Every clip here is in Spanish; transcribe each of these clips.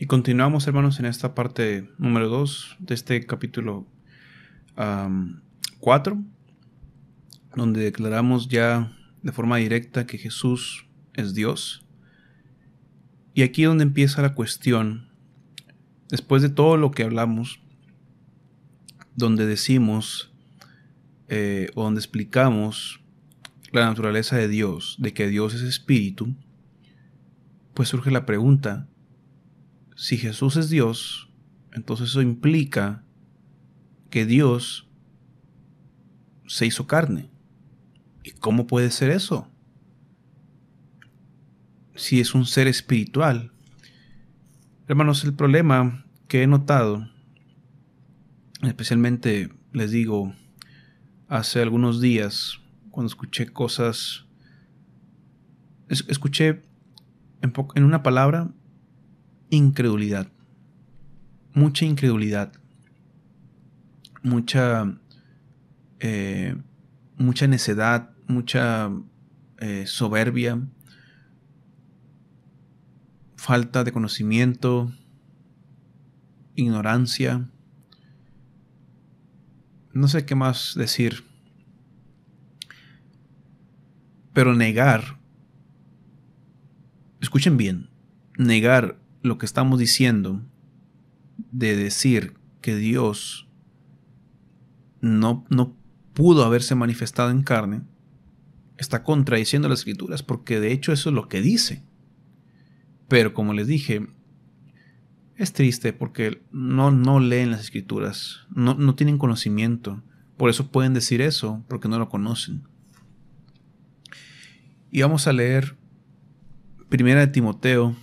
Y continuamos, hermanos, en esta parte número 2 de este capítulo 4, donde declaramos ya de forma directa que Jesús es Dios. Y aquí es donde empieza la cuestión, después de todo lo que hablamos, donde decimos o donde explicamos la naturaleza de Dios, de que Dios es espíritu, pues surge la pregunta: si Jesús es Dios, entonces eso implica que Dios se hizo carne. ¿Y cómo puede ser eso? Si es un ser espiritual. Hermanos, el problema que he notado, especialmente les digo, hace algunos días, cuando escuché cosas, escuché en una palabra, incredulidad. Mucha incredulidad. Mucha necedad, mucha soberbia, falta de conocimiento, ignorancia. No sé qué más decir. Pero negar, escuchen bien, negar lo que estamos diciendo, de decir que Dios no pudo haberse manifestado en carne, está contradiciendo las Escrituras, porque de hecho eso es lo que dice. Pero como les dije, es triste porque no leen las Escrituras, no tienen conocimiento. Por eso pueden decir eso, porque no lo conocen. Y vamos a leer 1 de Timoteo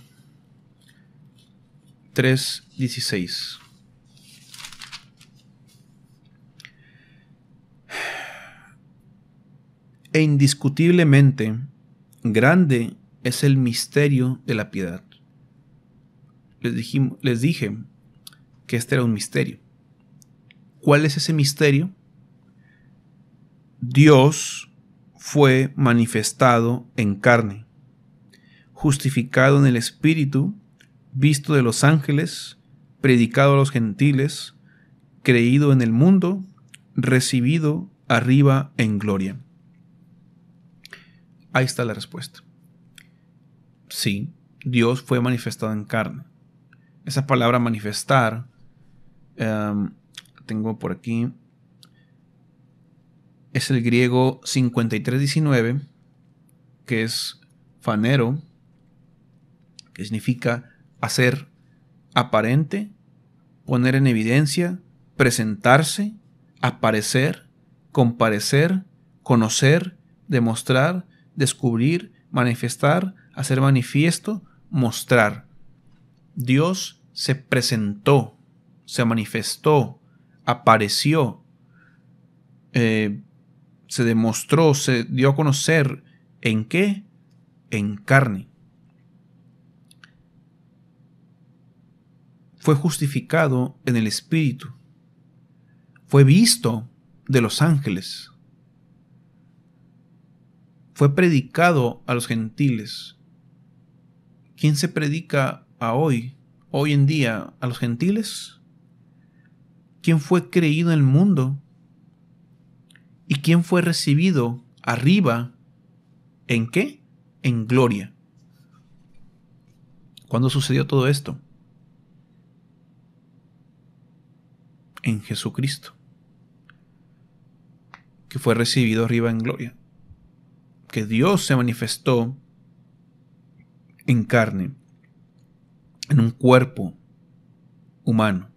3:16. E indiscutiblemente grande es el misterio de la piedad. Les dije que este era un misterio. ¿Cuál es ese misterio? Dios fue manifestado en carne, justificado en el Espíritu, visto de los ángeles, predicado a los gentiles, creído en el mundo, recibido arriba en gloria. Ahí está la respuesta. Sí, Dios fue manifestado en carne. Esa palabra manifestar, tengo por aquí, es el griego 5319, que es fanero, que significa hacer aparente, poner en evidencia, presentarse, aparecer, comparecer, conocer, demostrar, descubrir, manifestar, hacer manifiesto, mostrar. Dios se presentó, se manifestó, apareció, se demostró, se dio a conocer. ¿En qué? En carne. Fue justificado en el Espíritu. Fue visto de los ángeles. Fue predicado a los gentiles. ¿Quién se predica hoy en día, a los gentiles? ¿Quién fue creído en el mundo? ¿Y quién fue recibido arriba? ¿En qué? En gloria. ¿Cuándo sucedió todo esto? En Jesucristo, que fue recibido arriba en gloria. Que Dios se manifestó en carne, en un cuerpo humano.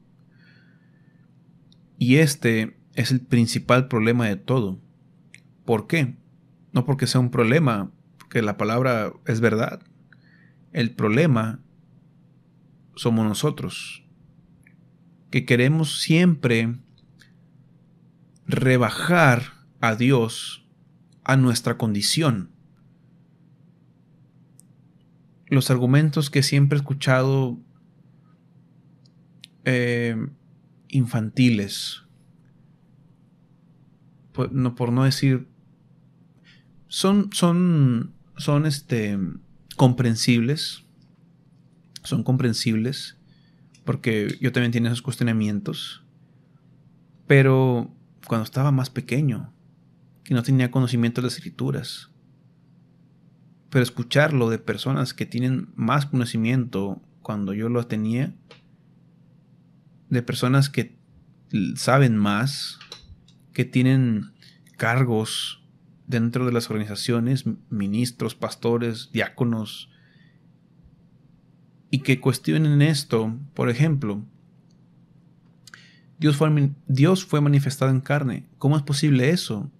Y este es el principal problema de todo. ¿Por qué? No porque sea un problema, porque la palabra es verdad. El problema somos nosotros, que queremos siempre rebajar a Dios a nuestra condición. Los argumentos que siempre he escuchado infantiles, por no decir, son comprensibles, son comprensibles, porque yo también tenía esos cuestionamientos, pero cuando estaba más pequeño, que no tenía conocimiento de las escrituras, pero escucharlo de personas que tienen más conocimiento cuando yo lo tenía, de personas que saben más, que tienen cargos dentro de las organizaciones, ministros, pastores, diáconos, y que cuestionen esto. Por ejemplo, Dios fue manifestado en carne. ¿Cómo es posible eso?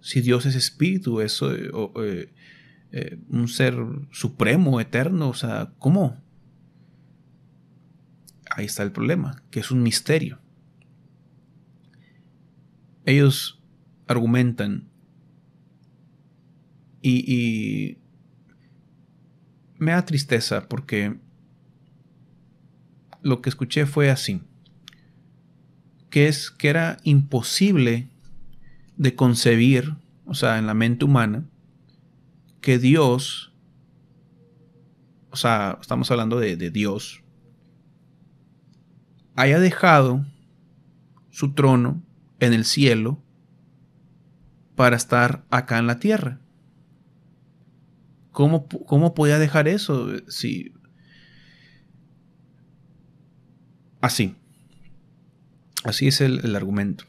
Si Dios es espíritu, es un ser supremo, eterno, o sea, ¿cómo? Ahí está el problema, que es un misterio. Ellos argumentan y me da tristeza porque lo que escuché fue así, que era imposible de concebir, o sea, en la mente humana, que Dios, o sea, estamos hablando de Dios, haya dejado su trono en el cielo para estar acá en la tierra. ¿Cómo podía dejar eso? Si, así es el argumento.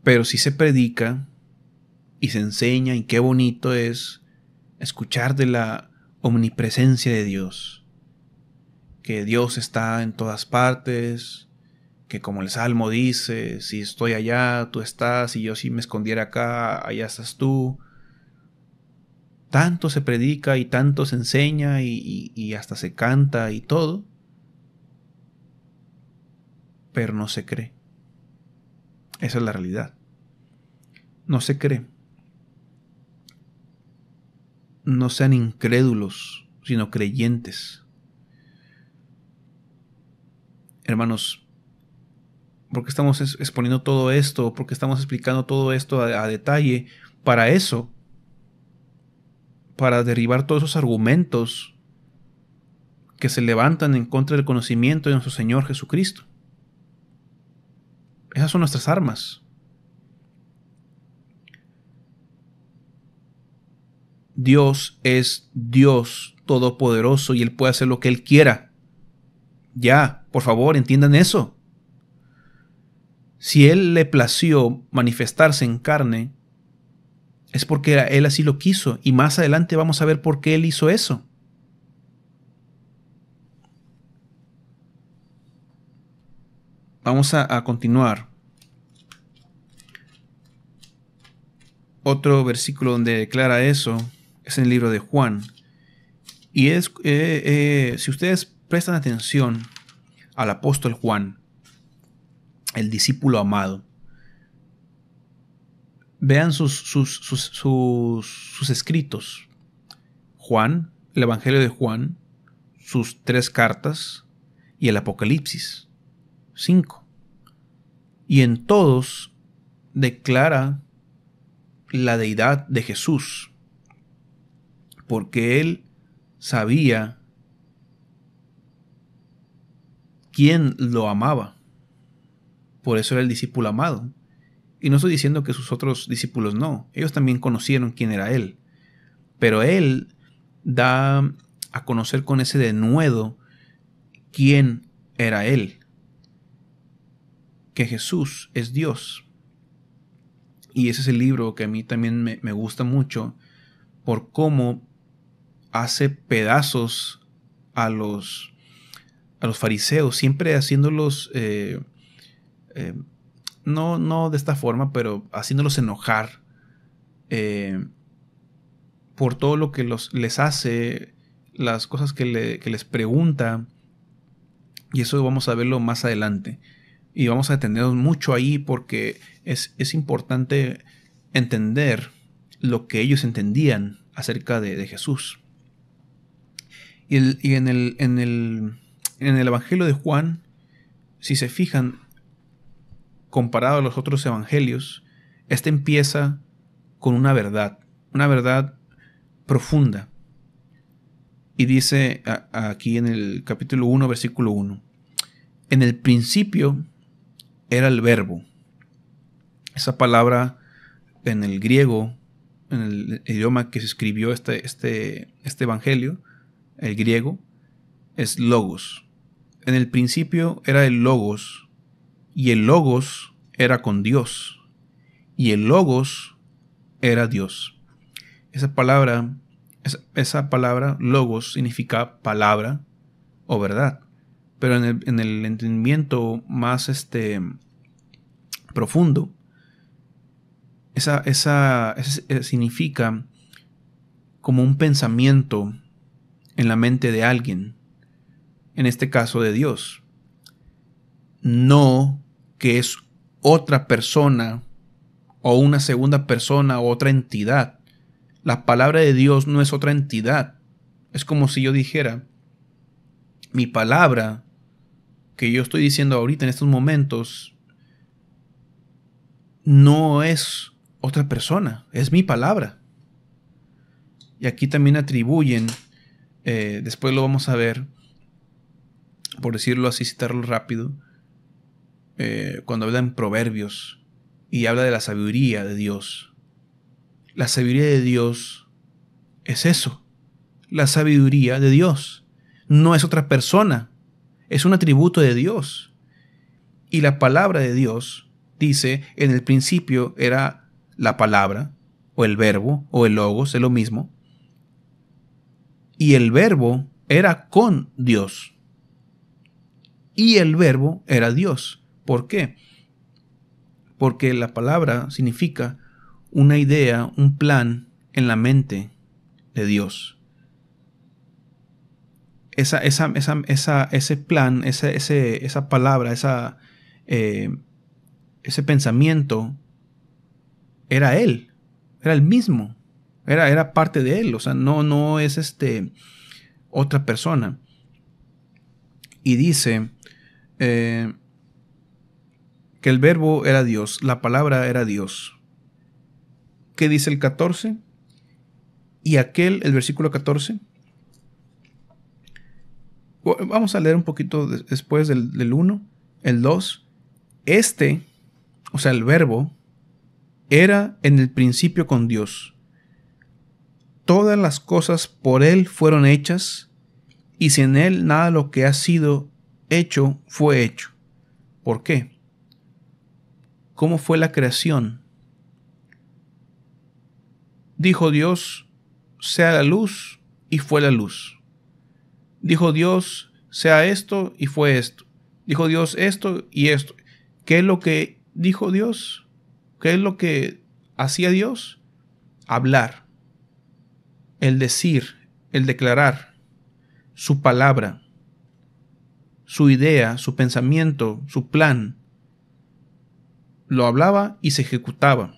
Pero si se predica y se enseña, y qué bonito es escuchar de la omnipresencia de Dios, que Dios está en todas partes, que como el Salmo dice, si estoy allá, tú estás, y yo si me escondiera acá, allá estás tú. Tanto se predica y tanto se enseña y hasta se canta y todo, pero no se cree. Esa es la realidad. No se cree. No sean incrédulos, sino creyentes. Hermanos, ¿por qué estamos exponiendo todo esto? ¿Por qué estamos explicando todo esto a detalle? Para eso, para derribar todos esos argumentos que se levantan en contra del conocimiento de nuestro Señor Jesucristo. Esas son nuestras armas. Dios es Dios todopoderoso y Él puede hacer lo que Él quiera. Ya, por favor, entiendan eso. Si Él le plació manifestarse en carne, es porque Él así lo quiso. Y más adelante vamos a ver por qué Él hizo eso. Vamos a continuar. Otro versículo donde declara eso es en el libro de Juan. Y es, si ustedes prestan atención al apóstol Juan, el discípulo amado, vean sus escritos. Juan, el Evangelio de Juan, sus 3 cartas y el Apocalipsis, 5. Y en todos declara la deidad de Jesús, porque él sabía quién lo amaba. Por eso era el discípulo amado. Y no estoy diciendo que sus otros discípulos no. Ellos también conocieron quién era él. Pero él da a conocer con ese denuedo quién era él. Que Jesús es Dios. Y ese es el libro que a mí también me gusta mucho por cómo hace pedazos a los fariseos, siempre haciéndolos, no de esta forma, pero haciéndolos enojar por todo lo que les hace, las cosas que les pregunta, y eso vamos a verlo más adelante. Y vamos a detenernos mucho ahí porque es importante entender lo que ellos entendían acerca de Jesús. Y en el Evangelio de Juan, si se fijan, comparado a los otros evangelios, este empieza con una verdad profunda. Y dice aquí en el capítulo 1, versículo 1. En el principio era el verbo. Esa palabra en el griego, en el idioma que se escribió este evangelio, el griego, es logos. En el principio era el logos, y el logos era con Dios, y el logos era Dios. Esa palabra logos significa palabra o verdad, pero en el entendimiento más profundo, significa como un pensamiento en la mente de alguien, en este caso de Dios. No que es otra persona o una segunda persona o otra entidad. La palabra de Dios no es otra entidad. Es como si yo dijera, mi palabra que yo estoy diciendo ahorita en estos momentos no es otra persona, es mi palabra. Y aquí también atribuyen, después lo vamos a ver, por decirlo así, citarlo rápido, cuando habla en Proverbios y habla de la sabiduría de Dios. La sabiduría de Dios es eso, la sabiduría de Dios. No es otra persona, es un atributo de Dios. Y la palabra de Dios dice, en el principio era la palabra, o el verbo, o el logos, es lo mismo. Y el verbo era con Dios. Y el verbo era Dios. ¿Por qué? Porque la palabra significa una idea, un plan en la mente de Dios. Ese plan, esa palabra, ese pensamiento era Él, era el mismo, era parte de Él, o sea, no es otra persona. Y dice que el verbo era Dios, la palabra era Dios. ¿Qué dice el 14? Y el versículo 14. Vamos a leer un poquito después del 1, el 2. O sea, el verbo, era en el principio con Dios. Todas las cosas por Él fueron hechas, y sin Él nada de lo que ha sido hecho fue hecho. ¿Por qué? ¿Cómo fue la creación? Dijo Dios, sea la luz, y fue la luz. Dijo Dios, sea esto, y fue esto. Dijo Dios esto y esto. ¿Qué es lo que dijo Dios? ¿Qué es lo que hacía Dios? Hablar, el decir, el declarar, su palabra, su idea, su pensamiento, su plan. Lo hablaba y se ejecutaba.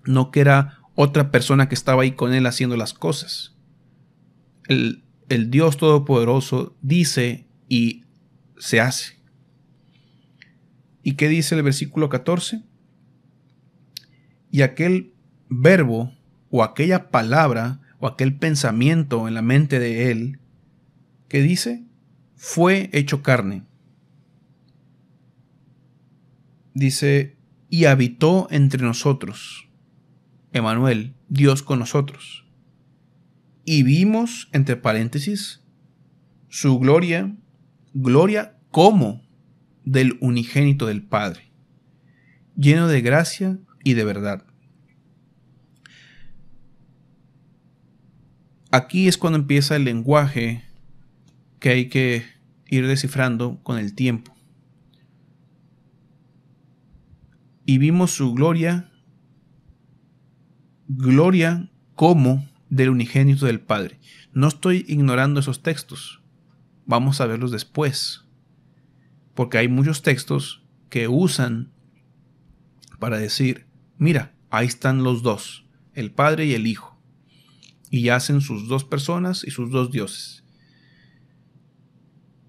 No que era otra persona que estaba ahí con él haciendo las cosas. El Dios Todopoderoso dice y se hace. ¿Y qué dice el versículo 14? Y aquel verbo o aquella palabra o aquel pensamiento en la mente de él, ¿qué dice? Fue hecho carne. Dice, y habitó entre nosotros. Emmanuel, Dios con nosotros. Y vimos, entre paréntesis, su gloria como del unigénito del Padre, lleno de gracia y de verdad. Aquí es cuando empieza el lenguaje que hay que ir descifrando con el tiempo. Y vimos su gloria como del unigénito del Padre. No estoy ignorando esos textos. Vamos a verlos después. Porque hay muchos textos que usan para decir, mira, ahí están los dos, el Padre y el Hijo. Y hacen sus dos personas y sus dos dioses.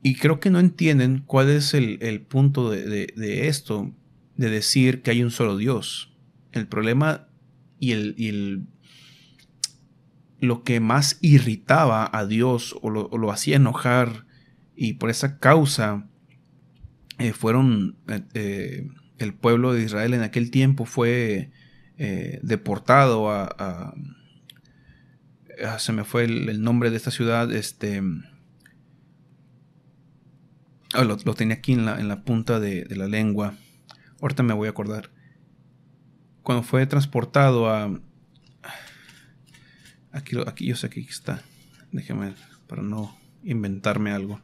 Y creo que no entienden cuál es el punto de esto, de decir que hay un solo Dios. El problema y lo que más irritaba a Dios o lo hacía enojar, y por esa causa fueron el pueblo de Israel en aquel tiempo fue deportado se me fue el nombre de esta ciudad, lo tenía aquí en la punta de la lengua, ahorita me voy a acordar. Cuando fue transportado aquí yo sé que aquí está, déjeme para no inventarme algo.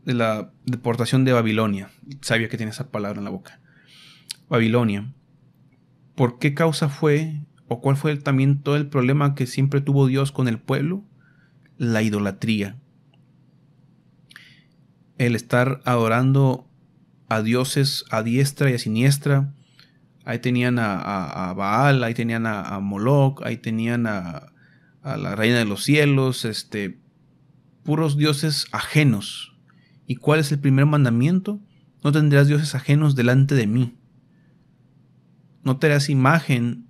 De la deportación de Babilonia. Sabía que tiene esa palabra en la boca. Babilonia. ¿Por qué causa fue, o cuál fue también todo el problema que siempre tuvo Dios con el pueblo? La idolatría. El estar adorando a dioses a diestra y a siniestra. Ahí tenían a Baal, ahí tenían a Moloch, ahí tenían a la reina de los cielos, puros dioses ajenos. ¿Y cuál es el primer mandamiento? No tendrás dioses ajenos delante de mí. No te harás imagen,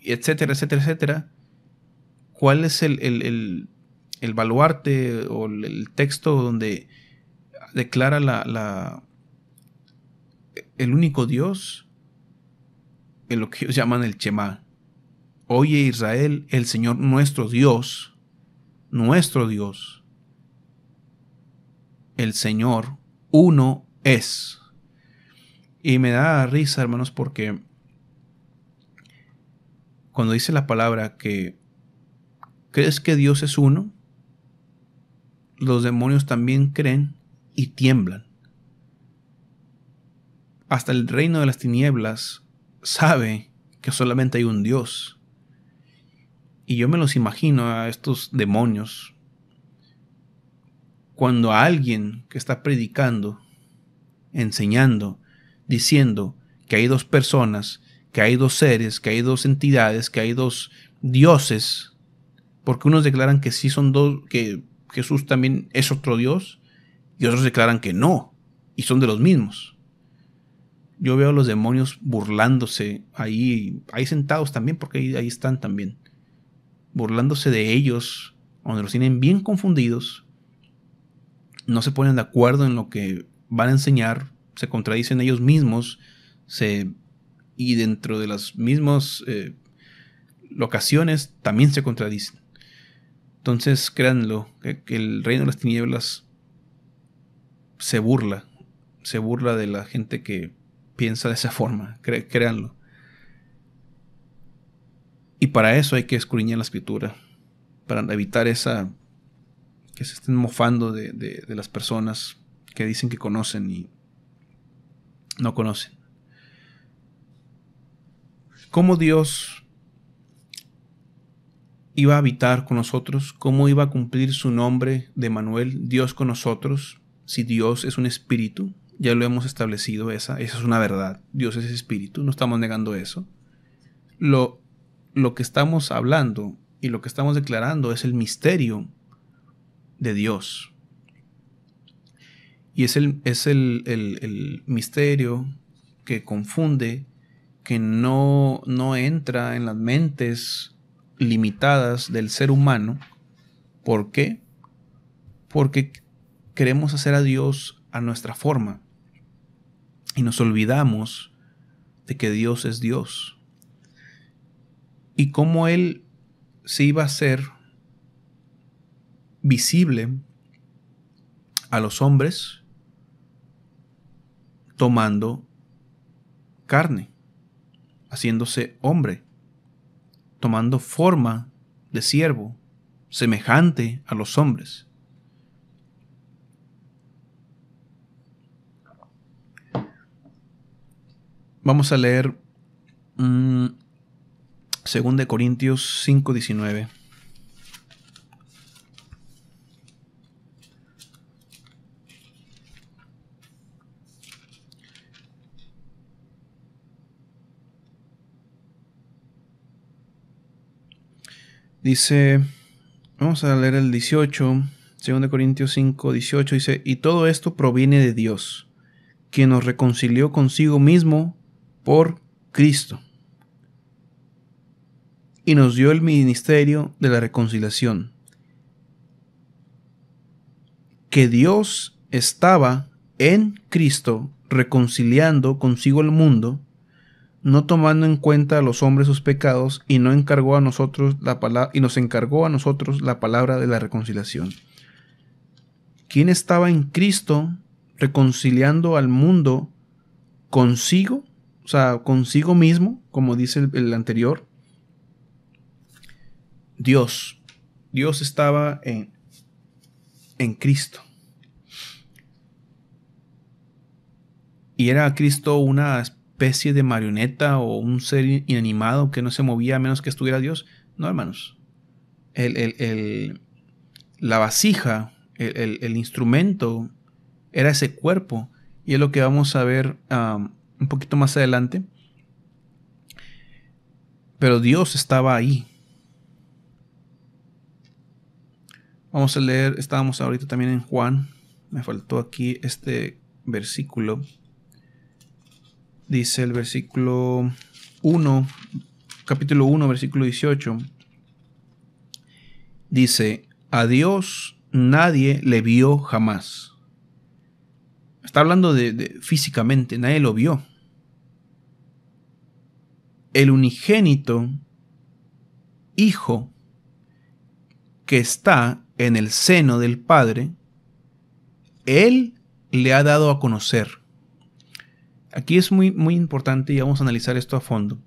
etcétera, etcétera, etcétera. ¿Cuál es el baluarte o el texto donde declara el único Dios? En lo que ellos llaman el Shema. Oye Israel, el Señor nuestro Dios, el Señor uno es. Y me da risa, hermanos, porque cuando dice la palabra que crees que Dios es uno, los demonios también creen y tiemblan. Hasta el reino de las tinieblas sabe que solamente hay un Dios. Y yo me los imagino a estos demonios cuando a alguien que está predicando, enseñando, diciendo que hay dos personas, que hay dos seres, que hay dos entidades, que hay dos dioses, porque unos declaran que sí son dos, que Jesús también es otro Dios, y otros declaran que no, y son de los mismos. Yo veo a los demonios burlándose ahí sentados también, porque ahí están también, burlándose de ellos, donde los tienen bien confundidos, no se ponen de acuerdo en lo que van a enseñar, se contradicen ellos mismos, y dentro de las mismas locaciones también se contradicen. Entonces créanlo, que el reino de las tinieblas se burla de la gente que piensa de esa forma, créanlo. Y para eso hay que escudriñar la escritura, para evitar que se estén mofando de las personas que dicen que conocen y no conocen. ¿Cómo Dios iba a habitar con nosotros? ¿Cómo iba a cumplir su nombre de Emmanuel, Dios con nosotros, si Dios es un espíritu? Ya lo hemos establecido, esa es una verdad. Dios es espíritu, no estamos negando eso. Lo que estamos hablando y lo que estamos declarando es el misterio de Dios. Y es el misterio que confunde, que no entra en las mentes limitadas del ser humano. ¿Por qué? Porque queremos hacer a Dios a nuestra forma y nos olvidamos de que Dios es Dios. Y cómo Él se iba a hacer visible a los hombres tomando carne, haciéndose hombre, tomando forma de siervo, semejante a los hombres. Vamos a leer 2 Corintios 5:19. Dice, vamos a leer el 18, 2 Corintios 5:18, dice, y todo esto proviene de Dios, quien nos reconcilió consigo mismo por Cristo. y nos dio el ministerio de la reconciliación. Que Dios estaba en Cristo reconciliando consigo el mundo, no tomando en cuenta a los hombres sus pecados, y nos encargó a nosotros la palabra de la reconciliación. ¿Quién estaba en Cristo reconciliando al mundo consigo? O sea, consigo mismo, como dice el anterior. Dios. Dios estaba en Cristo. Y era Cristo una especie de marioneta o un ser inanimado que no se movía a menos que estuviera Dios. No, hermanos. La vasija, el instrumento, era ese cuerpo. Y es lo que vamos a ver un poquito más adelante. Pero Dios estaba ahí. Vamos a leer, estábamos ahorita también en Juan. Me faltó aquí este versículo. Dice el versículo 1, capítulo 1, versículo 18. Dice, a Dios nadie le vio jamás. Está hablando de físicamente, nadie lo vio. El unigénito Hijo que está en el seno del Padre, Él le ha dado a conocer. Aquí es muy, muy importante y vamos a analizar esto a fondo.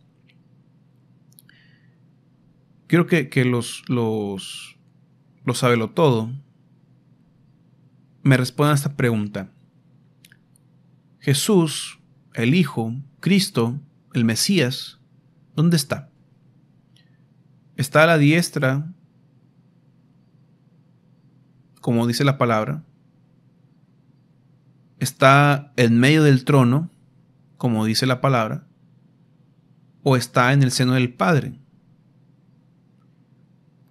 Quiero que los sabelotodo me respondan a esta pregunta. Jesús, el Hijo, Cristo, el Mesías, ¿dónde está? ¿Está a la diestra, como dice la palabra? ¿Está en medio del trono, como dice la palabra? ¿O está en el seno del Padre?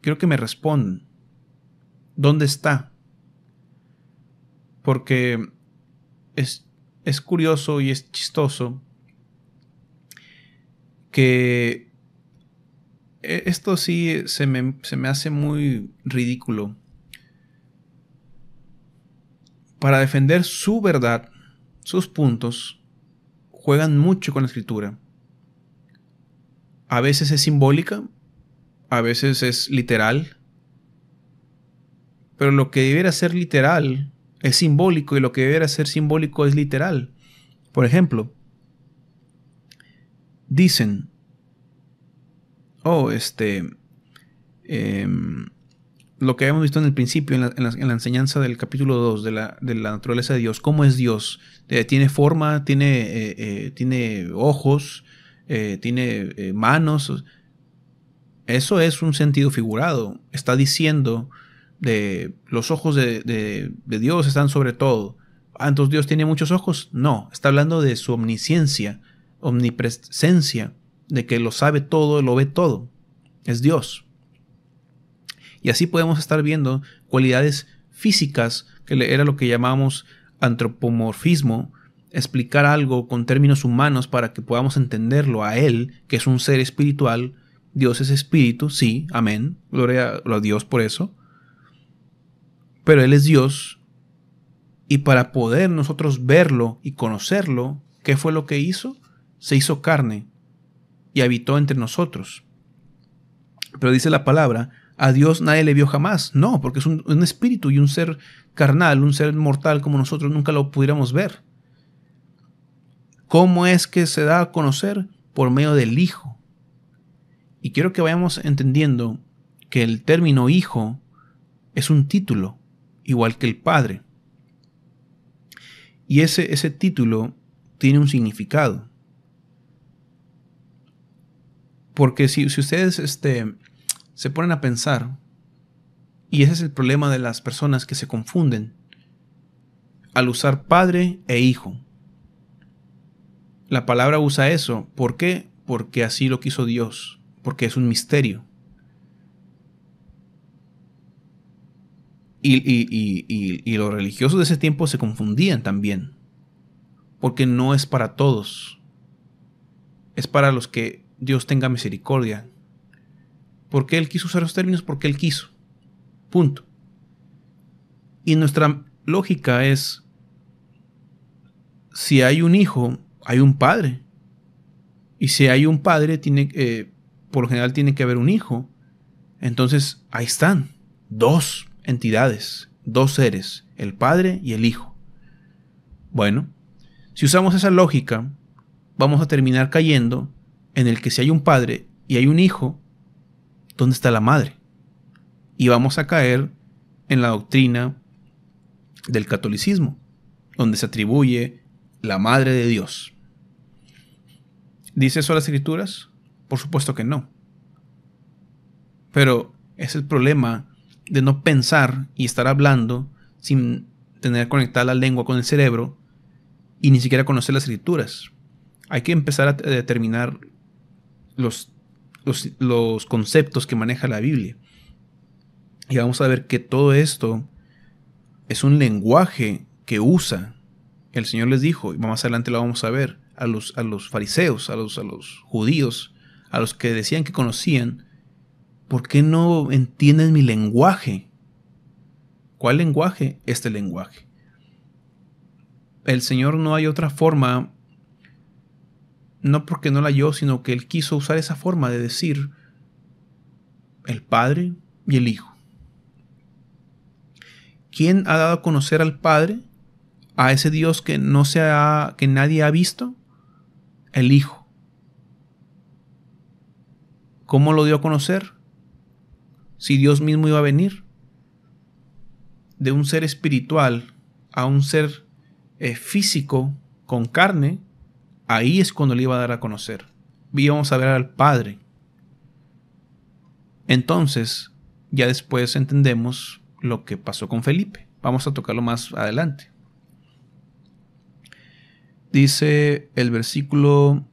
Quiero que me respondan. ¿Dónde está? Porque es curioso y es chistoso que esto sí se me hace muy ridículo. Para defender su verdad, sus puntos, juegan mucho con la escritura. A veces es simbólica, a veces es literal, pero lo que debiera ser literal es simbólico y lo que debiera ser simbólico es literal. Por ejemplo, dicen, lo que habíamos visto en el principio, en la enseñanza del capítulo 2 de la naturaleza de Dios. ¿Cómo es Dios? Tiene forma, tiene ojos, tiene manos. Eso es un sentido figurado. Está diciendo de los ojos de Dios están sobre todo. ¿Entonces Dios tiene muchos ojos? No, está hablando de su omnisciencia, omnipresencia, de que lo sabe todo, lo ve todo. Es Dios. Y así podemos estar viendo cualidades físicas, que era lo que llamamos antropomorfismo, explicar algo con términos humanos para que podamos entenderlo a Él, que es un ser espiritual. Dios es espíritu, sí, amén, gloria a Dios por eso. Pero Él es Dios, y para poder nosotros verlo y conocerlo, ¿qué fue lo que hizo? Se hizo carne y habitó entre nosotros. Pero dice la palabra, a Dios nadie le vio jamás. No, porque es un espíritu y un ser carnal, un ser mortal como nosotros nunca lo pudiéramos ver. ¿Cómo es que se da a conocer? Por medio del Hijo. Y quiero que vayamos entendiendo que el término Hijo es un título, igual que el Padre. Y ese título tiene un significado. Porque si ustedes se ponen a pensar, y ese es el problema de las personas que se confunden al usar Padre e Hijo. La palabra usa eso. ¿Por qué? Porque así lo quiso Dios, porque es un misterio. Y los religiosos de ese tiempo se confundían también, porque no es para todos, es para los que Dios tenga misericordia. ¿Por qué Él quiso usar esos términos? Porque Él quiso. Punto. Y nuestra lógica es, si hay un hijo, hay un padre. Y si hay un padre, por lo general tiene que haber un hijo. Entonces, ahí están. Dos entidades, dos seres, el padre y el hijo. Bueno, si usamos esa lógica, vamos a terminar cayendo en el que si hay un padre y hay un hijo, ¿dónde está la madre? Y vamos a caer en la doctrina del catolicismo, donde se atribuye la madre de Dios. ¿Dice eso las escrituras? Por supuesto que no. Pero es el problema de no pensar y estar hablando sin tener conectada la lengua con el cerebro y ni siquiera conocer las escrituras. Hay que empezar a determinar los conceptos que maneja la Biblia. Y vamos a ver que todo esto es un lenguaje que usa. El Señor les dijo, y más adelante lo vamos a ver, a los fariseos, a los judíos, a los que decían que conocían, ¿por qué no entienden mi lenguaje? ¿Cuál lenguaje? Este lenguaje. El Señor no hay otra forma, no porque no la halló, sino que Él quiso usar esa forma de decir el Padre y el Hijo. ¿Quién ha dado a conocer al Padre? A ese Dios que que nadie ha visto. El Hijo. ¿Cómo lo dio a conocer? Si Dios mismo iba a venir. De un ser espiritual a un ser físico con carne, ahí es cuando le iba a dar a conocer. Íbamos a ver al Padre. Entonces, ya después entendemos lo que pasó con Felipe. Vamos a tocarlo más adelante. Dice el versículo,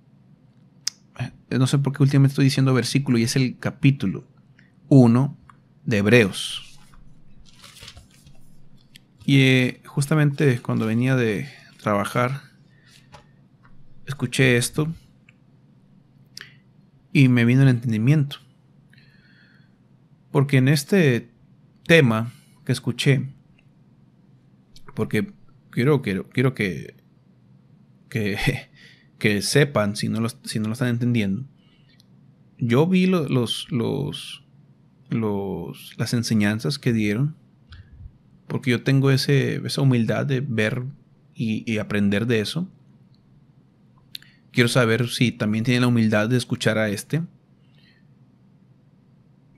no sé por qué últimamente estoy diciendo versículo, y es el capítulo 1 de Hebreos. Y justamente cuando venía de trabajar, escuché esto y me vino el entendimiento. Porque en este tema que escuché, porque quiero que sepan, si no lo están entendiendo, yo vi las enseñanzas que dieron, porque yo tengo esa humildad de ver y aprender de eso. Quiero saber si también tienen la humildad de escuchar a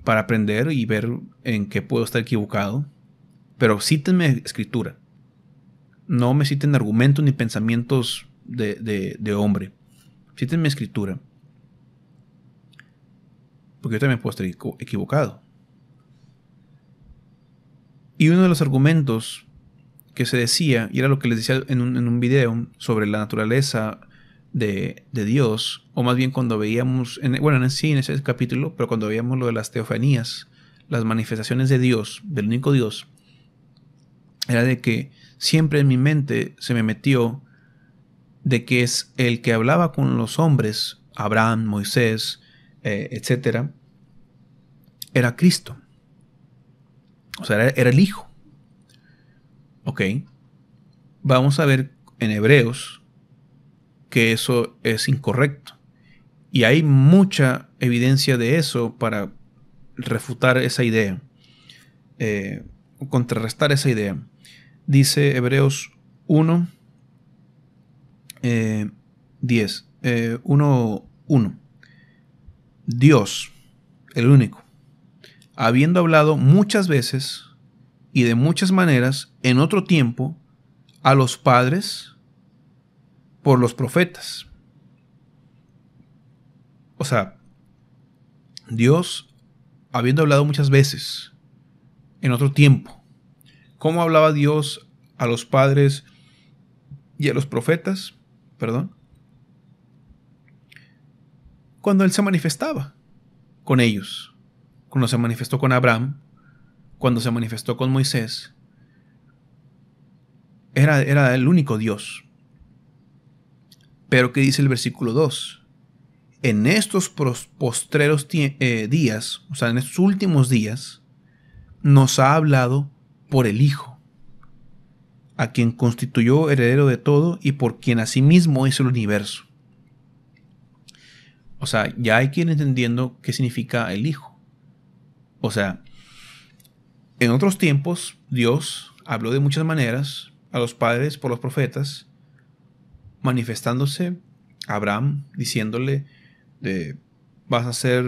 para aprender y ver en qué puedo estar equivocado. Pero cítenme escritura. No me citen argumentos ni pensamientos de hombre. Cítenme escritura. Porque yo también puedo estar equivocado. Y uno de los argumentos que se decía, y era lo que les decía en un video sobre la naturaleza de Dios, o más bien cuando veíamos, en ese capítulo, pero cuando veíamos lo de las teofanías, las manifestaciones de Dios, del único Dios, era de que siempre en mi mente se me metió de que es el que hablaba con los hombres, Abraham, Moisés, etcétera, era Cristo. O sea, era el Hijo. Ok. Vamos a ver en Hebreos que eso es incorrecto. Y hay mucha evidencia de eso para refutar esa idea. Contrarrestar esa idea. Dice Hebreos 1, 10. 1. Dios, el único, habiendo hablado muchas veces y de muchas maneras en otro tiempo a los padres por los profetas. O sea, Dios habiendo hablado muchas veces en otro tiempo. ¿Cómo hablaba Dios a los padres y a los profetas? Perdón. Cuando Él se manifestaba con ellos. Cuando se manifestó con Abraham, cuando se manifestó con Moisés, era el único Dios. Pero ¿qué dice el versículo 2? en estos postreros días, o sea, en estos últimos días, nos ha hablado por el Hijo, a quien constituyó heredero de todo y por quien asimismo hizo el universo. O sea, ya hay que ir entendiendo qué significa el Hijo. O sea, en otros tiempos Dios habló de muchas maneras a los padres por los profetas, manifestándose a Abraham, diciéndole vas a ser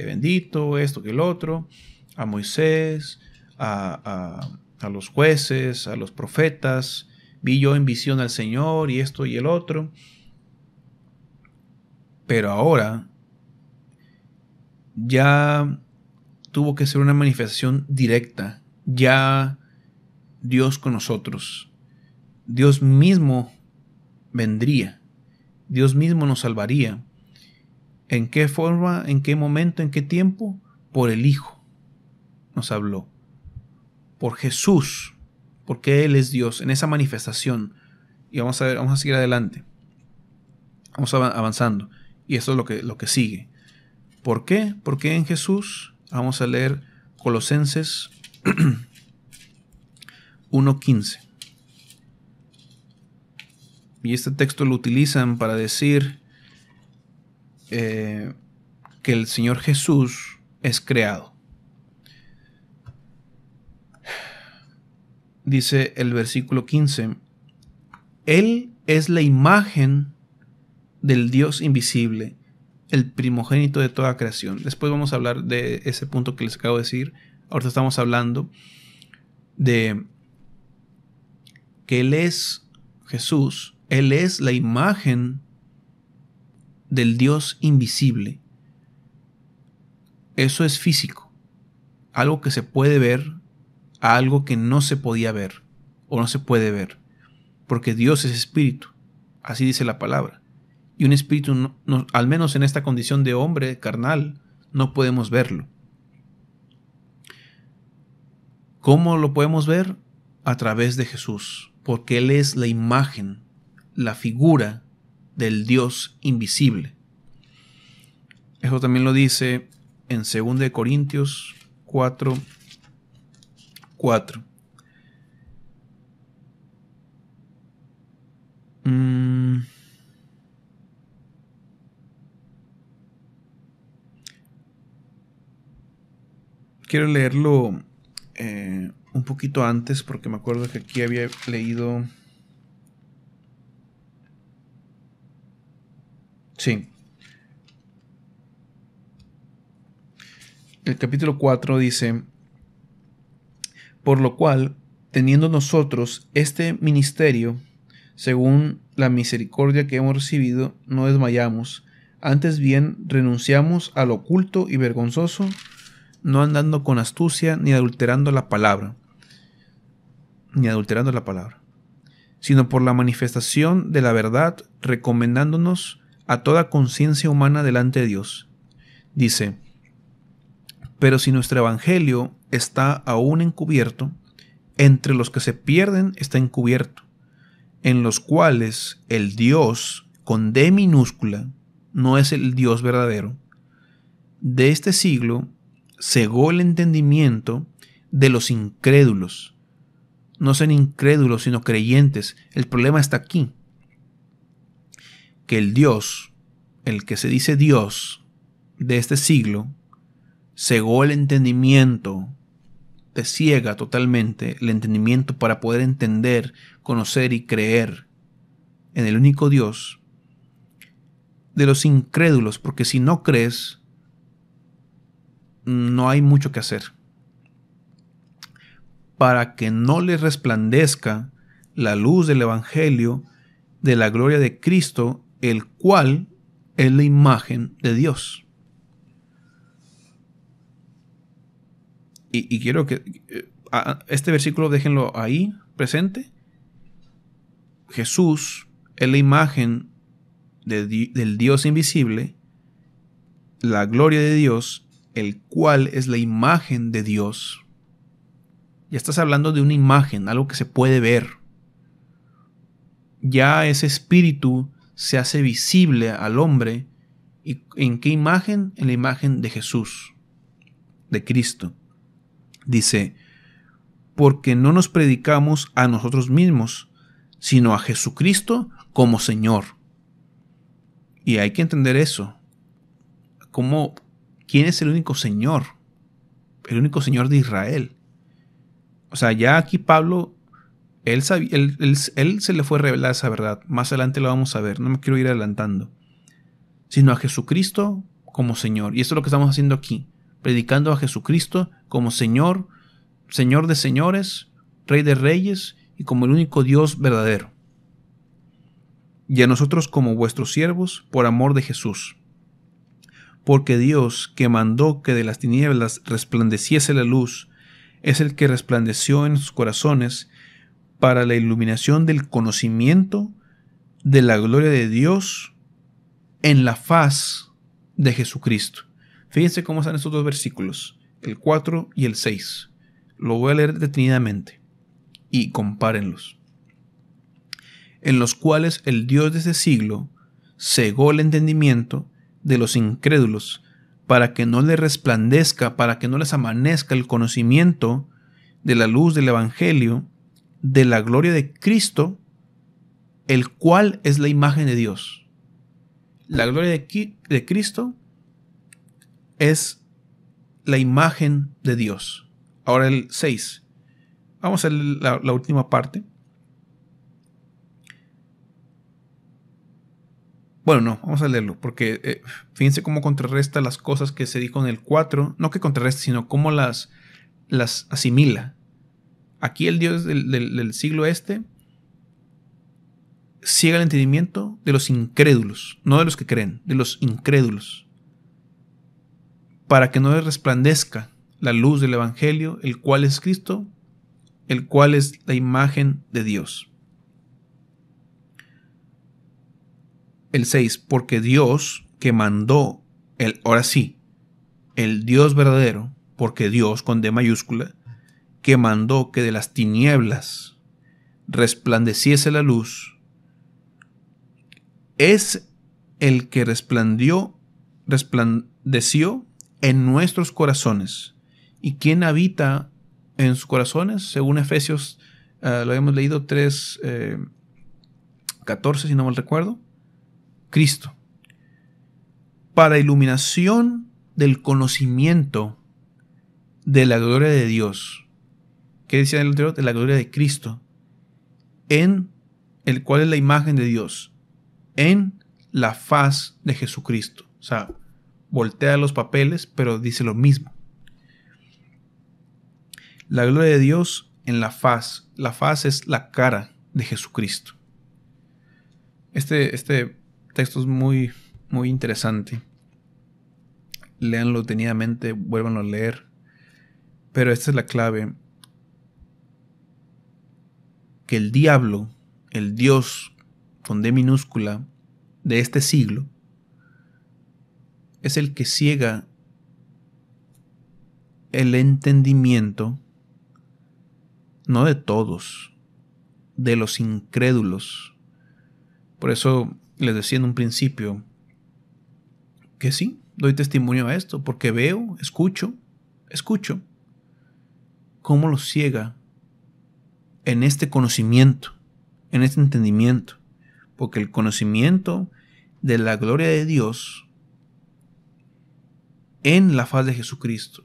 bendito, esto que el otro, a Moisés, a los jueces, a los profetas, vi yo en visión al Señor y esto y el otro. Pero ahora ya tuvo que ser una manifestación directa, ya Dios con nosotros, Dios mismo vendría, Dios mismo nos salvaría. ¿En qué forma, en qué momento, en qué tiempo? Por el Hijo nos habló, por Jesús, porque Él es Dios, en esa manifestación. Y vamos a seguir adelante, vamos avanzando, y eso es lo que sigue. ¿Por qué? Porque en Jesús, vamos a leer Colosenses 1:15. Y este texto lo utilizan para decir que el Señor Jesús es creado. Dice el versículo 15: Él es la imagen del Dios invisible, el primogénito de toda creación. Después vamos a hablar de ese punto que les acabo de decir. Ahorita estamos hablando de que Él es Jesús, Él es la imagen del Dios invisible. Eso es físico, algo que se puede ver a algo que no se podía ver o no se puede ver, porque Dios es espíritu, así dice la palabra, y un espíritu, al menos en esta condición de hombre carnal, no podemos verlo. ¿Cómo lo podemos ver? A través de Jesús, porque Él es la imagen, la figura del Dios invisible. Eso también lo dice en 2 Corintios 4:4. Quiero leerlo un poquito antes, porque me acuerdo que aquí había leído. Sí. El capítulo 4 dice: por lo cual, teniendo nosotros este ministerio, según la misericordia que hemos recibido, no desmayamos, antes bien renunciamos al oculto y vergonzoso, no andando con astucia ni adulterando la palabra, sino por la manifestación de la verdad, recomendándonos a toda conciencia humana delante de Dios. Dice: pero si nuestro evangelio está aún encubierto, entre los que se pierden está encubierto, en los cuales el Dios con D minúscula no es el Dios verdadero, de este siglo cegó el entendimiento de los incrédulos. No son incrédulos, sino creyentes. El problema está aquí, que el Dios, el que se dice Dios de este siglo, cegó el entendimiento, te ciega totalmente el entendimiento para poder entender, conocer y creer en el único Dios de los incrédulos, porque si no crees, no hay mucho que hacer. Para que no les resplandezca la luz del Evangelio de la gloria de Cristo, el cual es la imagen de Dios. Y quiero que este versículo déjenlo ahí presente. Jesús es la imagen del Dios invisible, la gloria de Dios, el cual es la imagen de Dios. Ya estás hablando de una imagen, algo que se puede ver. Ya ese espíritu se hace visible al hombre ¿Y en qué imagen? En la imagen de Jesús, de Cristo. Dice, porque no nos predicamos a nosotros mismos, sino a Jesucristo como Señor. Y hay que entender eso. ¿Quién es el único Señor? El único Señor de Israel. O sea, ya aquí Pablo, él se le fue a revelar esa verdad. Más adelante lo vamos a ver, no me quiero ir adelantando. Sino a Jesucristo como Señor. Y esto es lo que estamos haciendo aquí. Predicando a Jesucristo como Señor, Señor de señores, Rey de reyes y como el único Dios verdadero. Y a nosotros como vuestros siervos por amor de Jesús. Porque Dios, que mandó que de las tinieblas resplandeciese la luz, es el que resplandeció en sus corazones para la iluminación del conocimiento de la gloria de Dios en la faz de Jesucristo. Fíjense cómo están estos dos versículos, el 4 y el 6. Lo voy a leer detenidamente y compárenlos. En los cuales el Dios de este siglo cegó el entendimiento de los incrédulos, para que no les resplandezca, para que no les amanezca el conocimiento de la luz del Evangelio, de la gloria de Cristo, el cual es la imagen de Dios. La gloria de Cristo es la imagen de Dios. Ahora el 6. Vamos a leer la última parte. Bueno, no, vamos a leerlo, porque fíjense cómo contrarresta las cosas que se dijo en el 4, no que contrarresta, sino cómo las asimila. Aquí el Dios del siglo ciega el entendimiento de los incrédulos, no de los que creen, de los incrédulos, para que no les resplandezca la luz del Evangelio, el cual es Cristo, el cual es la imagen de Dios. El 6, porque Dios que mandó, ahora sí, el Dios verdadero, porque Dios con D mayúscula, que mandó que de las tinieblas resplandeciese la luz, es el que resplandeció en nuestros corazones. ¿Y quién habita en sus corazones? Según Efesios, lo habíamos leído 3:14, si no mal recuerdo. Cristo, para iluminación del conocimiento de la gloria de Dios. ¿Qué decía en el anterior? De la gloria de Cristo, en el cual es la imagen de Dios, en la faz de Jesucristo. O sea, voltea los papeles, pero dice lo mismo. La gloria de Dios en la faz. La faz es la cara de Jesucristo. Este texto es muy, muy interesante. Léanlo detenidamente, vuélvanlo a leer. Pero esta es la clave. Que el diablo, el Dios con D minúscula de este siglo, es el que ciega el entendimiento, no de todos, de los incrédulos. Por eso les decía en un principio que sí, doy testimonio a esto, porque veo, escucho cómo los ciega en este conocimiento, en este entendimiento, porque el conocimiento de la gloria de Dios en la faz de Jesucristo,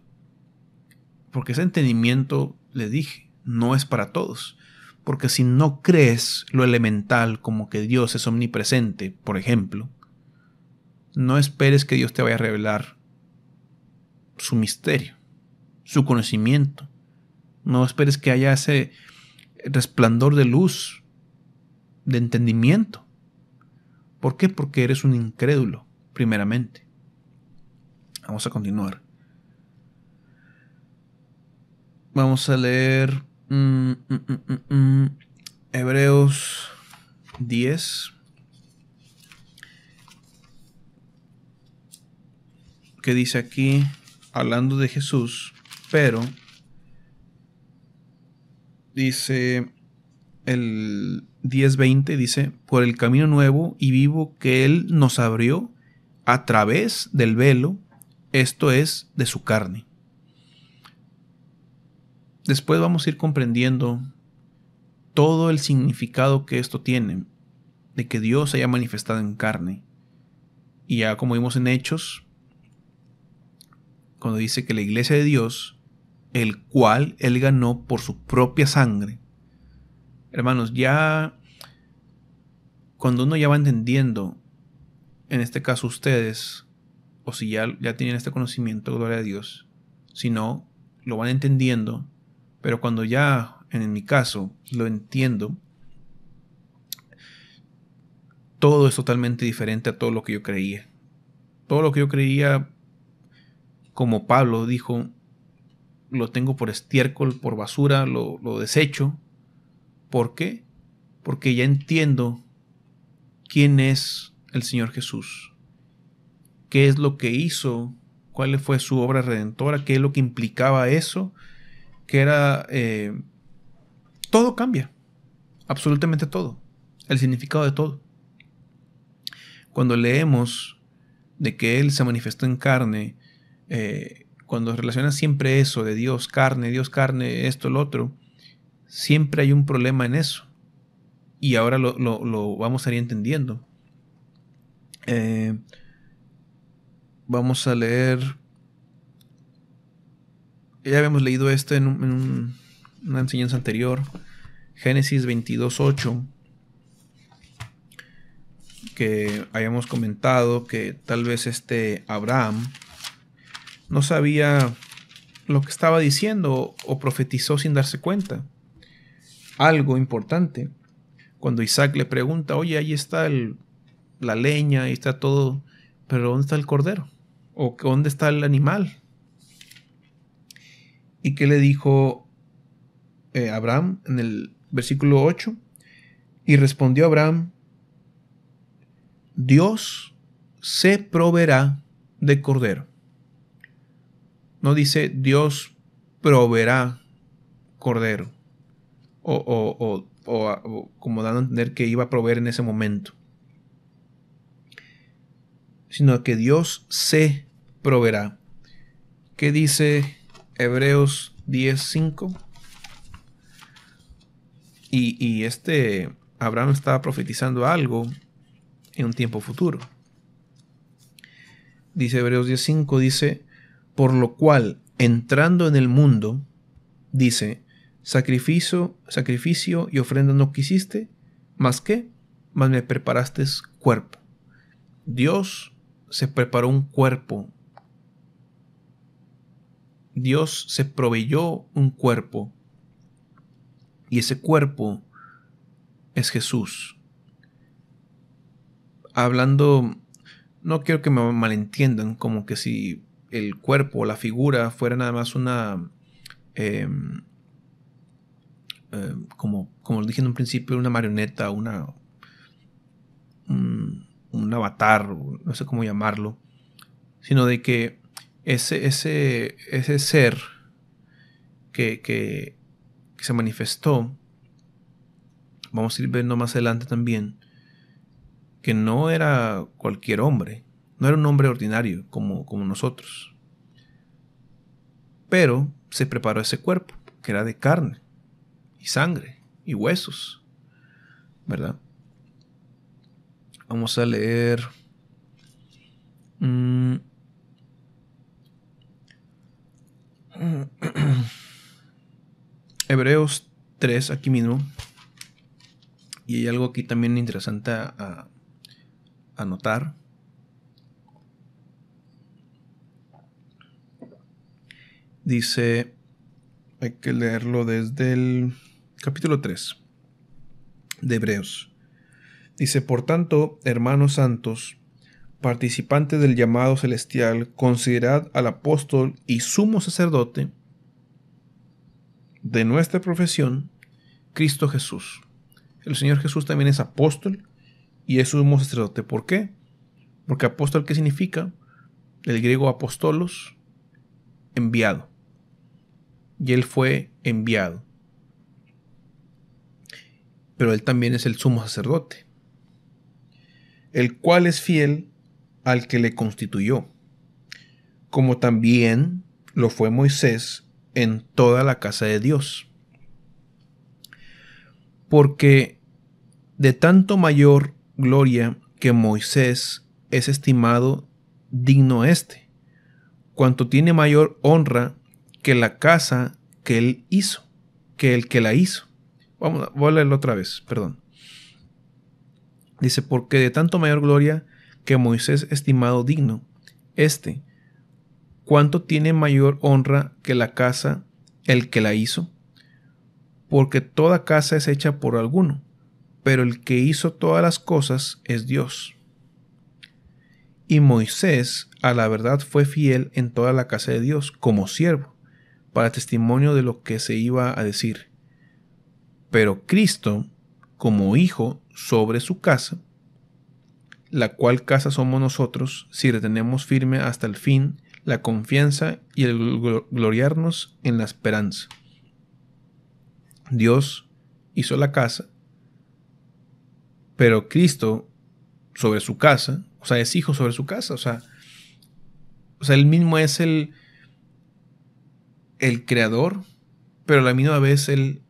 porque ese entendimiento, le dije, no es para todos. Porque si no crees lo elemental como que Dios es omnipresente, por ejemplo, no esperes que Dios te vaya a revelar su misterio, su conocimiento. No esperes que haya ese resplandor de luz, de entendimiento. ¿Por qué? Porque eres un incrédulo, primeramente. Vamos a continuar. Vamos a leer Hebreos 10, que dice aquí, hablando de Jesús, pero dice el 10:20, dice, por el camino nuevo y vivo que Él nos abrió a través del velo, esto es, de su carne. Después vamos a ir comprendiendo todo el significado que esto tiene, de que Dios se haya manifestado en carne. Y ya como vimos en Hechos, cuando dice que la iglesia de Dios, el cual Él ganó por su propia sangre. Hermanos, ya cuando uno ya va entendiendo, en este caso ustedes, o si ya tienen este conocimiento, gloria a Dios, si no, lo van entendiendo, pero cuando ya, en mi caso, lo entiendo, todo es totalmente diferente a todo lo que yo creía. Todo lo que yo creía, como Pablo dijo, lo tengo por estiércol, por basura, lo desecho. ¿Por qué? Porque ya entiendo quién es el Señor Jesús, qué es lo que hizo, cuál fue su obra redentora, qué es lo que implicaba eso, que era... todo cambia, absolutamente todo, el significado de todo. Cuando leemos de que Él se manifestó en carne, cuando relaciona siempre eso de Dios carne, esto, lo otro, siempre hay un problema en eso. Y ahora lo vamos a ir entendiendo. Vamos a leer. Ya habíamos leído esto en una enseñanza anterior. Génesis 22:8. Que habíamos comentado que tal vez Abraham no sabía lo que estaba diciendo o profetizó sin darse cuenta. Algo importante. Cuando Isaac le pregunta, oye, ahí está la leña, ahí está todo, pero ¿dónde está el cordero? ¿O dónde está el animal? ¿Y qué le dijo Abraham en el versículo 8? Y respondió Abraham, Dios se proveerá de cordero. No dice Dios proveerá cordero. O como dando a entender que iba a proveer en ese momento. Sino que Dios se proveerá. ¿Qué dice Hebreos 10:5? Y Abraham estaba profetizando algo en un tiempo futuro. Dice Hebreos 10:5, dice, por lo cual, entrando en el mundo, dice, sacrificio y ofrenda no quisiste, ¿más qué? Más me preparaste cuerpo. Dios se preparó un cuerpo. Dios se proveyó un cuerpo. Y ese cuerpo es Jesús. Hablando, no quiero que me malentiendan, como que si el cuerpo o la figura fuera nada más una... como lo dije en un principio, una marioneta, un avatar, no sé cómo llamarlo, sino de que ese ser que se manifestó, vamos a ir viendo más adelante también, que no era cualquier hombre, no era un hombre ordinario como nosotros, pero se preparó ese cuerpo, que era de carne y sangre y huesos, ¿verdad? Vamos a leer Hebreos 3 aquí mismo. Y hay algo aquí también interesante a notar. Dice, hay que leerlo desde el capítulo 3 de Hebreos. Dice, por tanto, hermanos santos, participantes del llamado celestial, considerad al apóstol y sumo sacerdote de nuestra profesión, Cristo Jesús. El Señor Jesús también es apóstol y es sumo sacerdote. ¿Por qué? Porque apóstol, ¿qué significa? Del griego apostolos, enviado. Y Él fue enviado. Pero Él también es el sumo sacerdote, el cual es fiel al que le constituyó, como también lo fue Moisés en toda la casa de Dios. Porque de tanto mayor gloria que Moisés es estimado digno éste, cuanto tiene mayor honra que la casa que él hizo, que el que la hizo. Voy a leerlo otra vez, perdón. Dice, porque de tanto mayor gloria que Moisés estimado digno, este, ¿cuánto tiene mayor honra que la casa el que la hizo? Porque toda casa es hecha por alguno, pero el que hizo todas las cosas es Dios. Y Moisés, a la verdad, fue fiel en toda la casa de Dios, como siervo, para testimonio de lo que se iba a decir. Pero Cristo, como hijo sobre su casa, la cual casa somos nosotros, si retenemos firme hasta el fin la confianza y el gloriarnos en la esperanza. Dios hizo la casa, pero Cristo sobre su casa, o sea, es hijo sobre su casa, o sea, él mismo es el creador, pero a la misma vez él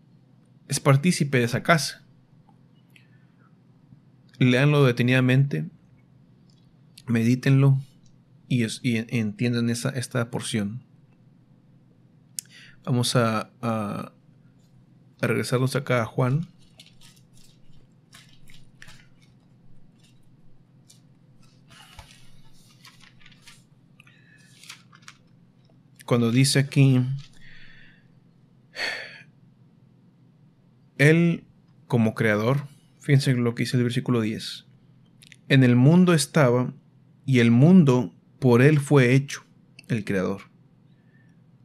es partícipe de esa casa. Léanlo detenidamente, medítenlo y entiendan esta porción. Vamos a regresarnos acá a Juan. Cuando dice aquí, Él como creador, fíjense lo que dice el versículo 10. En el mundo estaba, y el mundo por Él fue hecho, el creador.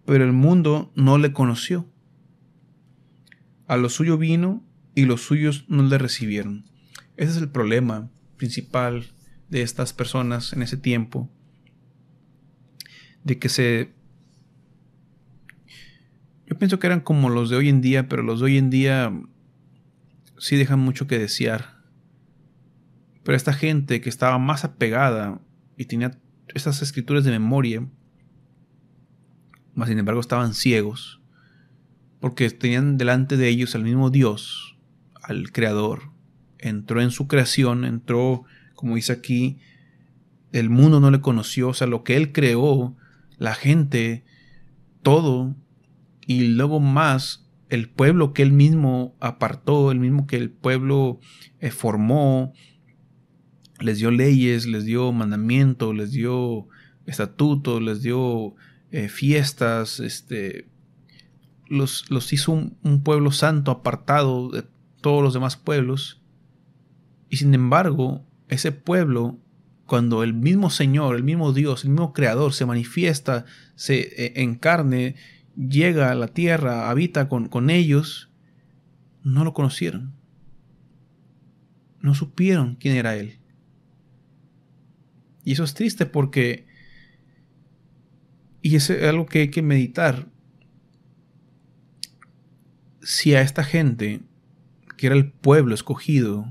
Pero el mundo no le conoció. A lo suyo vino, y los suyos no le recibieron. Ese es el problema principal de estas personas en ese tiempo. De que yo pienso que eran como los de hoy en día, pero los de hoy en día sí dejan mucho que desear. Pero esta gente que estaba más apegada y tenía estas escrituras de memoria, mas sin embargo estaban ciegos, porque tenían delante de ellos al mismo Dios, al Creador. Entró en su creación, entró, como dice aquí, el mundo no le conoció, o sea, lo que Él creó, la gente, todo, y luego más el pueblo que Él mismo apartó, el mismo que el pueblo formó, les dio leyes, les dio mandamientos, les dio estatutos, les dio fiestas, los hizo un pueblo santo apartado de todos los demás pueblos. Y sin embargo, ese pueblo, cuando el mismo Señor, el mismo Dios, el mismo Creador se manifiesta, se encarne, llega a la tierra, habita con ellos, no lo conocieron. No supieron quién era Él. Y eso es triste porque, y es algo que hay que meditar, si a esta gente, que era el pueblo escogido,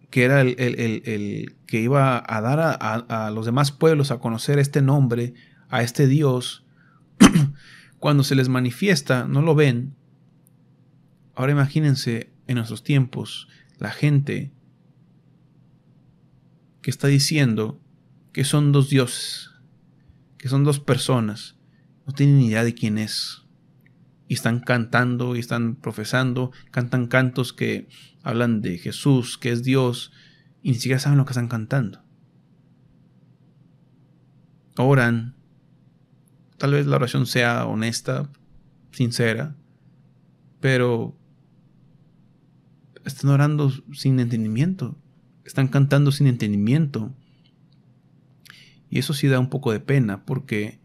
que era el que iba a dar a los demás pueblos a conocer este nombre, a este Dios, cuando se les manifiesta, no lo ven. Ahora imagínense en nuestros tiempos, la gente que está diciendo que son dos dioses, que son dos personas, no tienen ni idea de quién es. Y están cantando y están profesando, cantan cantos que hablan de Jesús, que es Dios, y ni siquiera saben lo que están cantando. Oran, tal vez la oración sea honesta, sincera, pero están orando sin entendimiento, están cantando sin entendimiento. Y eso sí da un poco de pena, porque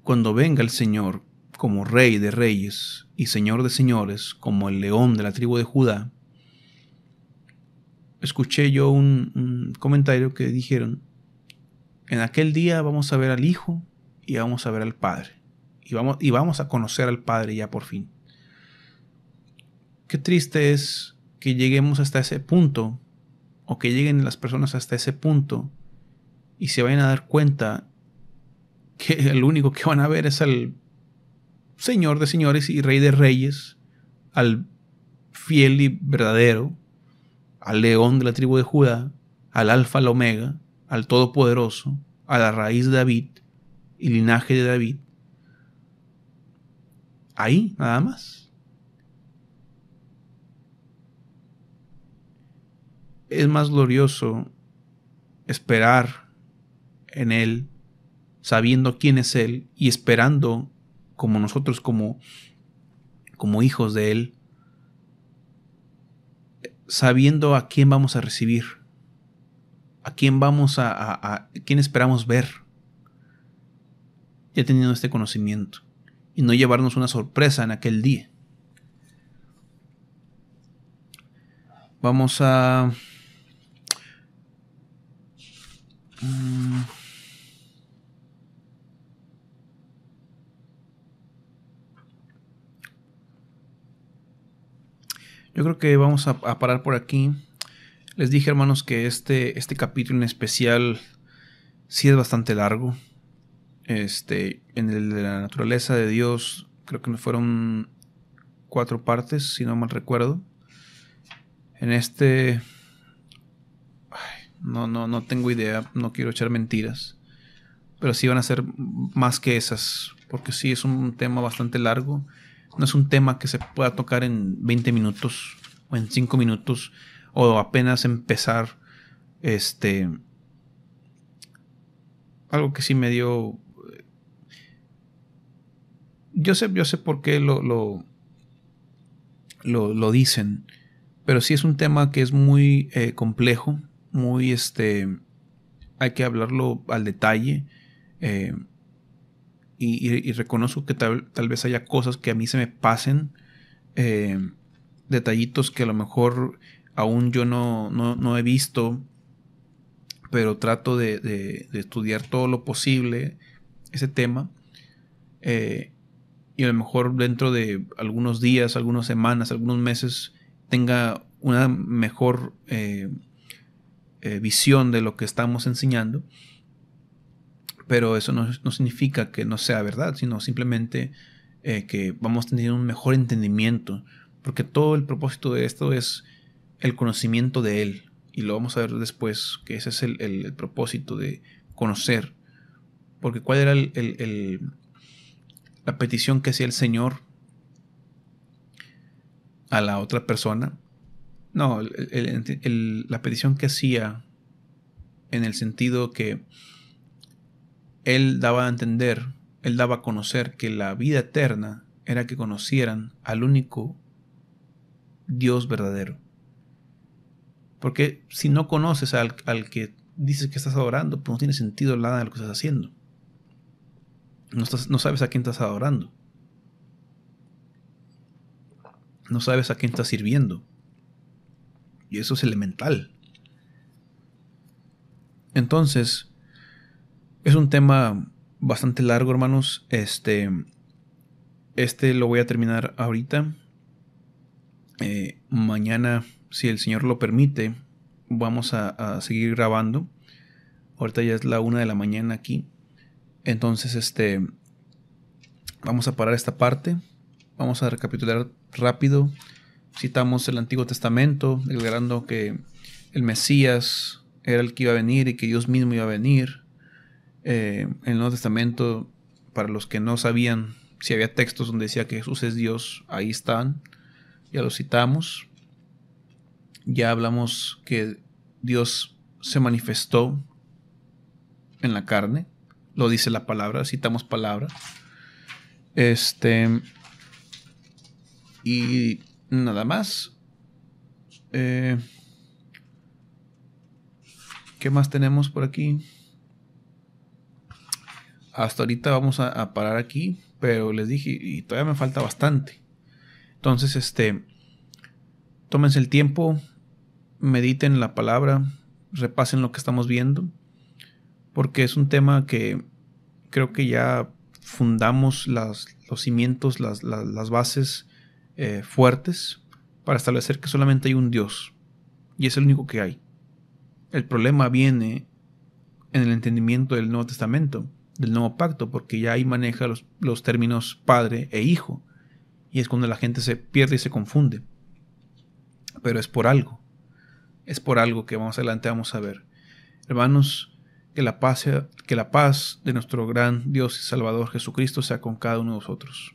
cuando venga el Señor como Rey de Reyes y Señor de Señores, como el León de la tribu de Judá, escuché yo un comentario que dijeron: en aquel día vamos a ver al Hijo y vamos a ver al Padre, y vamos a conocer al Padre ya por fin. Qué triste es que lleguemos hasta ese punto o que lleguen las personas hasta ese punto y se vayan a dar cuenta que el único que van a ver es al Señor de señores y Rey de reyes, al fiel y verdadero, al león de la tribu de Judá, al alfa, al omega, al todopoderoso, a la raíz de David y linaje de David. Ahí, nada más. Es más glorioso esperar en Él, sabiendo quién es Él y esperando como nosotros, como hijos de Él, sabiendo a quién vamos a recibir, a quién vamos a quién esperamos ver, ya teniendo este conocimiento, y no llevarnos una sorpresa en aquel día. Vamos a... Yo creo que vamos a parar por aquí. Les dije, hermanos, que este capítulo en especial sí es bastante largo. En el de la naturaleza de Dios, creo que fueron 4 partes, si no mal recuerdo. En no tengo idea, no quiero echar mentiras, pero sí van a ser más que esas, porque sí es un tema bastante largo. No es un tema que se pueda tocar en 20 minutos o en 5 minutos o apenas empezar. Algo que sí me dio... Yo sé por qué lo dicen, pero sí es un tema que es muy complejo, muy hay que hablarlo al detalle, y reconozco que tal vez haya cosas que a mí se me pasen, detallitos que a lo mejor aún yo no he visto, pero trato de estudiar todo lo posible ese tema, y a lo mejor dentro de algunos días, algunas semanas, algunos meses tenga una mejor visión de lo que estamos enseñando. Pero eso no significa que no sea verdad, sino simplemente que vamos a tener un mejor entendimiento, porque todo el propósito de esto es el conocimiento de Él, y lo vamos a ver después, que ese es el propósito de conocer. Porque ¿cuál era la petición que hacía el Señor a la otra persona? No, la petición que hacía en el sentido que Él daba a entender, Él daba a conocer que la vida eterna era que conocieran al único Dios verdadero. Porque si no conoces al que dices que estás adorando, pues no tiene sentido nada de lo que estás haciendo. No sabes a quién estás adorando. No sabes a quién estás sirviendo. Y eso es elemental. Entonces, es un tema bastante largo, hermanos. Lo voy a terminar ahorita. Mañana, si el Señor lo permite, vamos a seguir grabando. Ahorita ya es la 1 de la mañana aquí. Entonces, vamos a parar esta parte. Vamos a recapitular rápido. Citamos el Antiguo Testamento, declarando que el Mesías era el que iba a venir y que Dios mismo iba a venir. En el Nuevo Testamento, para los que no sabían si había textos donde decía que Jesús es Dios, ahí están. Ya los citamos. Ya hablamos que Dios se manifestó en la carne. Lo dice la palabra, citamos palabra. Y nada más. ¿Qué más tenemos por aquí? Hasta ahorita vamos a parar aquí, pero les dije, y todavía me falta bastante. Entonces, tómense el tiempo, mediten la palabra, repasen lo que estamos viendo, porque es un tema que creo que ya fundamos los cimientos, las bases fuertes para establecer que solamente hay un Dios, y es el único que hay. El problema viene en el entendimiento del Nuevo Testamento, del Nuevo Pacto, porque ya ahí maneja los términos padre e hijo, y es cuando la gente se pierde y se confunde. Pero es por algo que más adelante vamos a ver. Hermanos, que la paz de nuestro gran Dios y Salvador Jesucristo sea con cada uno de nosotros.